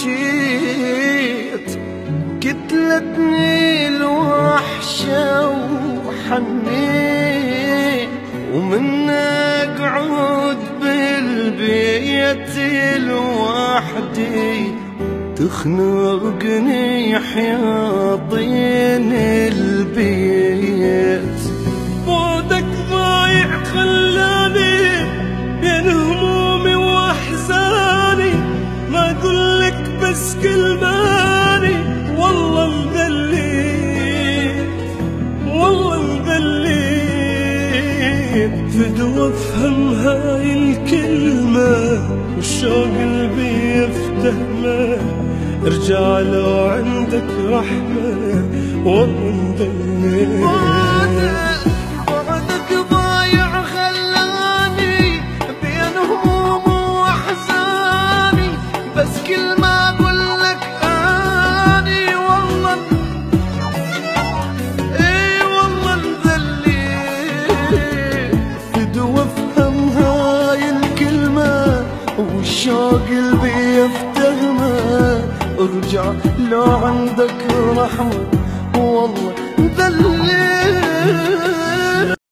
بجيت قتلتني الوحشة وحنيت، ومن اقعد بالبيت لوحدي تخنقني حياطين البيت. بعدك ضايع خلاني بين همومي واحزاني، ما اقولك بس كلماني والله انذليت، والله انذليت. فدوا افهم هاي الكلمة والشوق قلبي يفتهمه، ارجع لو عندك رحمة والله انذليت. بعدك ضايع خلاني بين هموم واحزاني، بس كل ما اقولك اني والله والله انذليت. فدوا افهم هاي الكلمة والشوق قلبي يفتهمه، ارجع لو عندك رحمة والله ذليت.